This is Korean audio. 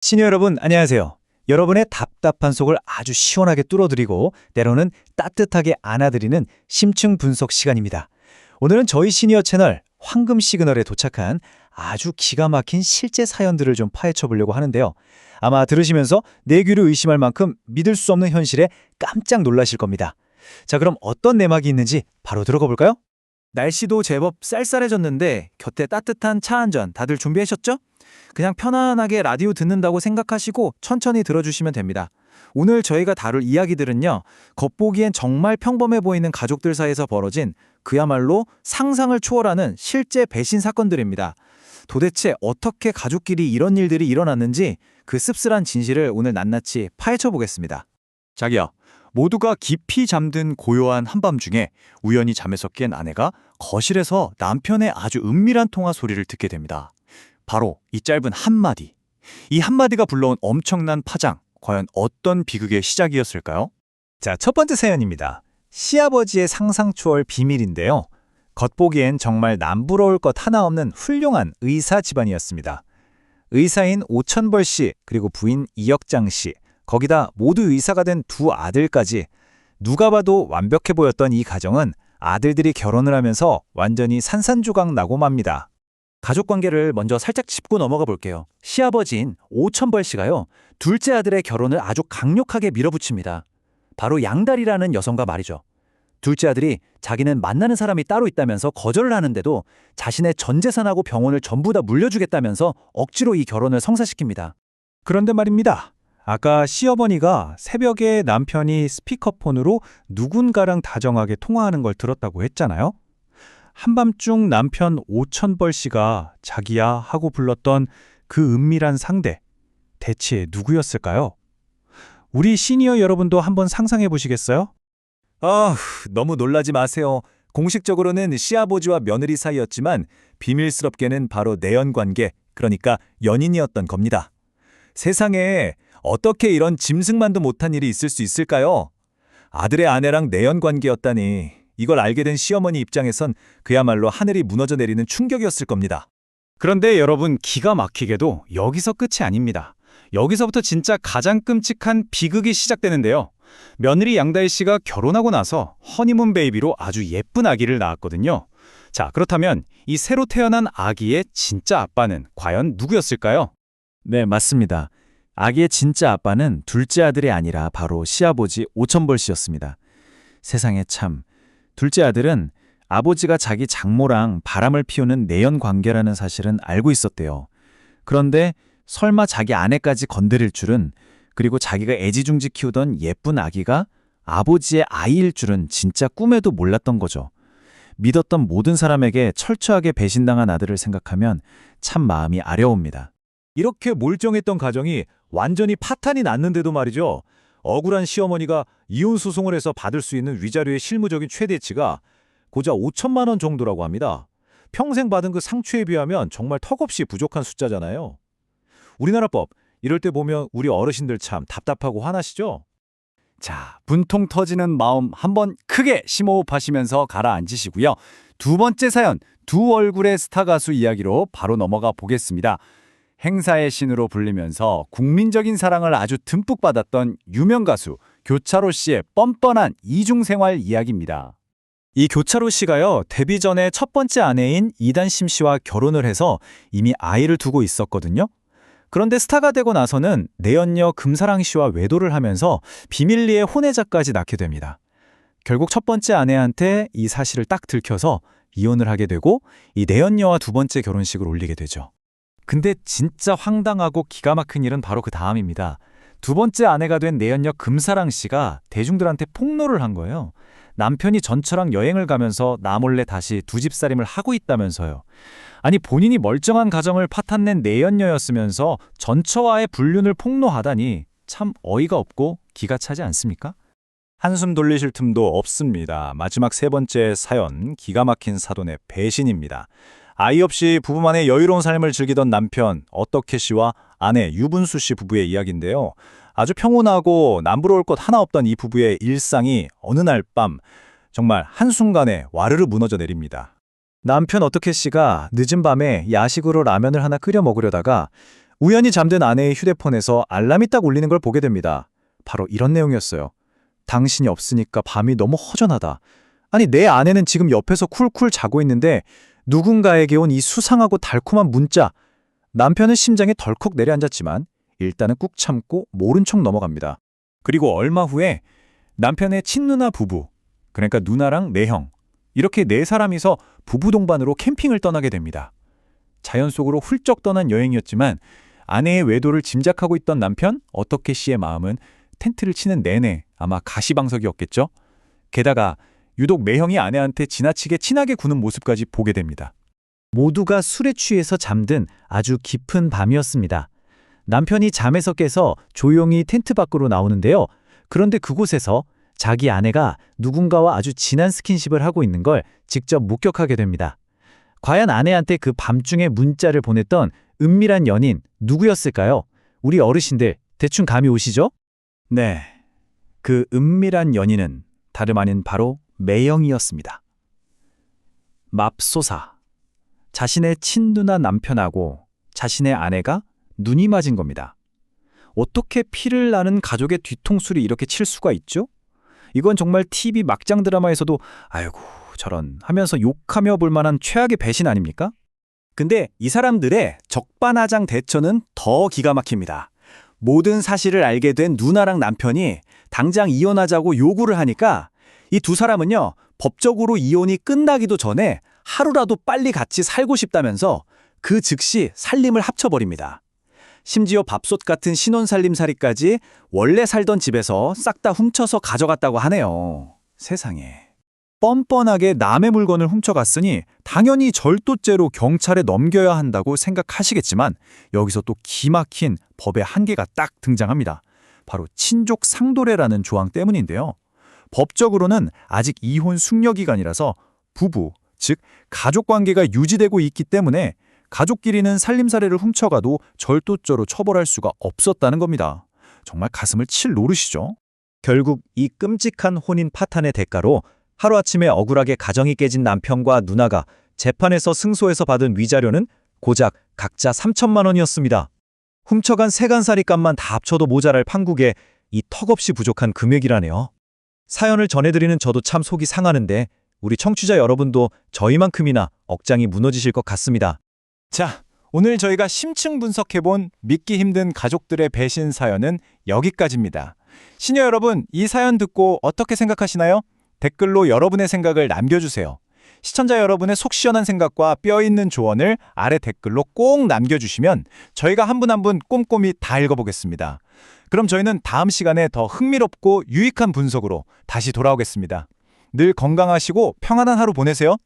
시니어 여러분, 안녕하세요. 여러분의 답답한 속을 아주 시원하게 뚫어드리고 때로는 따뜻하게 안아드리는 심층 분석 시간입니다. 오늘은 저희 시니어 채널 황금 시그널에 도착한 아주 기가 막힌 실제 사연들을 좀 파헤쳐 보려고 하는데요. 아마 들으시면서 내 귀를 의심할 만큼 믿을 수 없는 현실에 깜짝 놀라실 겁니다. 자, 그럼 어떤 내막이 있는지 바로 들어가 볼까요? 날씨도 제법 쌀쌀해졌는데 곁에 따뜻한 차 한 잔 다들 준비하셨죠? 그냥 편안하게 라디오 듣는다고 생각하시고 천천히 들어주시면 됩니다. 오늘 저희가 다룰 이야기들은요, 겉보기엔 정말 평범해 보이는 가족들 사이에서 벌어진 그야말로 상상을 초월하는 실제 배신 사건들입니다. 도대체 어떻게 가족끼리 이런 일들이 일어났는지 그 씁쓸한 진실을 오늘 낱낱이 파헤쳐 보겠습니다. 자기야, 모두가 깊이 잠든 고요한 한밤중에 우연히 잠에서 깬 아내가 거실에서 남편의 아주 은밀한 통화 소리를 듣게 됩니다. 바로 이 짧은 한마디. 이 한마디가 불러온 엄청난 파장, 과연 어떤 비극의 시작이었을까요? 자, 첫 번째 사연입니다. 시아버지의 상상 초월 비밀인데요. 겉보기엔 정말 남부러울 것 하나 없는 훌륭한 의사 집안이었습니다. 의사인 오천벌 씨, 그리고 부인 이혁장 씨, 거기다 모두 의사가 된 두 아들까지 누가 봐도 완벽해 보였던 이 가정은 아들들이 결혼을 하면서 완전히 산산조각 나고 맙니다. 가족 관계를 먼저 살짝 짚고 넘어가 볼게요. 시아버지인 오천벌 씨가요, 둘째 아들의 결혼을 아주 강력하게 밀어붙입니다. 바로 양다리라는 여성과 말이죠. 둘째 아들이 자기는 만나는 사람이 따로 있다면서 거절을 하는데도 자신의 전 재산하고 병원을 전부 다 물려주겠다면서 억지로 이 결혼을 성사시킵니다. 그런데 말입니다. 아까 시어머니가 새벽에 남편이 스피커폰으로 누군가랑 다정하게 통화하는 걸 들었다고 했잖아요. 한밤중 남편 오천벌 씨가 자기야 하고 불렀던 그 은밀한 상대, 대체 누구였을까요? 우리 시니어 여러분도 한번 상상해 보시겠어요? 너무 놀라지 마세요. 공식적으로는 시아버지와 며느리 사이였지만 비밀스럽게는 바로 내연관계, 그러니까 연인이었던 겁니다. 세상에 어떻게 이런 짐승만도 못한 일이 있을 수 있을까요? 아들의 아내랑 내연관계였다니, 이걸 알게 된 시어머니 입장에선 그야말로 하늘이 무너져 내리는 충격이었을 겁니다. 그런데 여러분, 기가 막히게도 여기서 끝이 아닙니다. 여기서부터 진짜 가장 끔찍한 비극이 시작되는데요. 며느리 양다희 씨가 결혼하고 나서 허니문 베이비로 아주 예쁜 아기를 낳았거든요. 자, 그렇다면 이 새로 태어난 아기의 진짜 아빠는 과연 누구였을까요? 네, 맞습니다. 아기의 진짜 아빠는 둘째 아들이 아니라 바로 시아버지 오천벌 씨였습니다. 세상에 참, 둘째 아들은 아버지가 자기 장모랑 바람을 피우는 내연 관계라는 사실은 알고 있었대요. 그런데 설마 자기 아내까지 건드릴 줄은, 그리고 자기가 애지중지 키우던 예쁜 아기가 아버지의 아이일 줄은 진짜 꿈에도 몰랐던 거죠. 믿었던 모든 사람에게 철저하게 배신당한 아들을 생각하면 참 마음이 아려옵니다. 이렇게 몰정했던 가정이 완전히 파탄이 났는데도 말이죠. 억울한 시어머니가 이혼 소송을 해서 받을 수 있는 위자료의 실무적인 최대치가 고작 5천만 원 정도라고 합니다. 평생 받은 그 상처에 비하면 정말 턱없이 부족한 숫자잖아요. 우리나라 법, 이럴 때 보면 우리 어르신들 참 답답하고 화나시죠? 자, 분통 터지는 마음 한번 크게 심호흡하시면서 가라앉으시고요. 두 번째 사연, 두 얼굴의 스타 가수 이야기로 바로 넘어가 보겠습니다. 행사의 신으로 불리면서 국민적인 사랑을 아주 듬뿍 받았던 유명 가수 교차로 씨의 뻔뻔한 이중생활 이야기입니다. 이 교차로 씨가요, 데뷔 전에 첫 번째 아내인 이단심 씨와 결혼을 해서 이미 아이를 두고 있었거든요. 그런데 스타가 되고 나서는 내연녀 금사랑 씨와 외도를 하면서 비밀리에 혼외자까지 낳게 됩니다. 결국 첫 번째 아내한테 이 사실을 딱 들켜서 이혼을 하게 되고 이 내연녀와 두 번째 결혼식을 올리게 되죠. 근데 진짜 황당하고 기가 막힌 일은 바로 그 다음입니다. 두 번째 아내가 된 내연녀 금사랑 씨가 대중들한테 폭로를 한 거예요. 남편이 전처랑 여행을 가면서 나 몰래 다시 두 집살림을 하고 있다면서요. 아니, 본인이 멀쩡한 가정을 파탄낸 내연녀였으면서 전처와의 불륜을 폭로하다니 참 어이가 없고 기가 차지 않습니까? 한숨 돌리실 틈도 없습니다. 마지막 세 번째 사연, 기가 막힌 사돈의 배신입니다. 아이 없이 부부만의 여유로운 삶을 즐기던 남편 어떡해 씨와 아내 유분수 씨 부부의 이야기인데요. 아주 평온하고 남부러울 것 하나 없던 이 부부의 일상이 어느 날 밤 정말 한순간에 와르르 무너져 내립니다. 남편 어떡해 씨가 늦은 밤에 야식으로 라면을 하나 끓여 먹으려다가 우연히 잠든 아내의 휴대폰에서 알람이 딱 울리는 걸 보게 됩니다. 바로 이런 내용이었어요. 당신이 없으니까 밤이 너무 허전하다. 아니, 내 아내는 지금 옆에서 쿨쿨 자고 있는데 누군가에게 온 이 수상하고 달콤한 문자. 남편은 심장이 덜컥 내려앉았지만 일단은 꾹 참고 모른 척 넘어갑니다. 그리고 얼마 후에 남편의 친누나 부부, 그러니까 누나랑 내형, 이렇게 네 사람이서 부부 동반으로 캠핑을 떠나게 됩니다. 자연 속으로 훌쩍 떠난 여행이었지만 아내의 외도를 짐작하고 있던 남편 어떻게 씨의 마음은 텐트를 치는 내내 아마 가시방석이었겠죠. 게다가 유독 매형이 아내한테 지나치게 친하게 구는 모습까지 보게 됩니다. 모두가 술에 취해서 잠든 아주 깊은 밤이었습니다. 남편이 잠에서 깨서 조용히 텐트 밖으로 나오는데요. 그런데 그곳에서 자기 아내가 누군가와 아주 진한 스킨십을 하고 있는 걸 직접 목격하게 됩니다. 과연 아내한테 그 밤중에 문자를 보냈던 은밀한 연인 누구였을까요? 우리 어르신들 대충 감이 오시죠? 네, 그 은밀한 연인은 다름 아닌 바로 매형이었습니다. 맙소사, 자신의 친누나 남편하고 자신의 아내가 눈이 맞은 겁니다. 어떻게 피를 나는 가족의 뒤통수를 이렇게 칠 수가 있죠? 이건 정말 TV 막장 드라마에서도 아이고 저런 하면서 욕하며 볼 만한 최악의 배신 아닙니까? 근데 이 사람들의 적반하장 대처는 더 기가 막힙니다. 모든 사실을 알게 된 누나랑 남편이 당장 이혼하자고 요구를 하니까 이 두 사람은요, 법적으로 이혼이 끝나기도 전에 하루라도 빨리 같이 살고 싶다면서 그 즉시 살림을 합쳐버립니다. 심지어 밥솥 같은 신혼살림살이까지 원래 살던 집에서 싹 다 훔쳐서 가져갔다고 하네요. 세상에. 뻔뻔하게 남의 물건을 훔쳐갔으니 당연히 절도죄로 경찰에 넘겨야 한다고 생각하시겠지만 여기서 또 기막힌 법의 한계가 딱 등장합니다. 바로 친족 상도례라는 조항 때문인데요. 법적으로는 아직 이혼 숙려 기간이라서 부부, 즉 가족관계가 유지되고 있기 때문에 가족끼리는 살림살이를 훔쳐가도 절도죄로 처벌할 수가 없었다는 겁니다. 정말 가슴을 칠 노릇이죠. 결국 이 끔찍한 혼인 파탄의 대가로 하루아침에 억울하게 가정이 깨진 남편과 누나가 재판에서 승소해서 받은 위자료는 고작 각자 3천만 원이었습니다. 훔쳐간 세간살이 값만 다 합쳐도 모자랄 판국에 이 턱없이 부족한 금액이라네요. 사연을 전해드리는 저도 참 속이 상하는데 우리 청취자 여러분도 저희만큼이나 억장이 무너지실 것 같습니다. 자, 오늘 저희가 심층 분석해본 믿기 힘든 가족들의 배신 사연은 여기까지입니다. 시녀 여러분, 이 사연 듣고 어떻게 생각하시나요? 댓글로 여러분의 생각을 남겨주세요. 시청자 여러분의 속 시원한 생각과 뼈있는 조언을 아래 댓글로 꼭 남겨주시면 저희가 한 분 한 분 꼼꼼히 다 읽어보겠습니다. 그럼 저희는 다음 시간에 더 흥미롭고 유익한 분석으로 다시 돌아오겠습니다. 늘 건강하시고 평안한 하루 보내세요.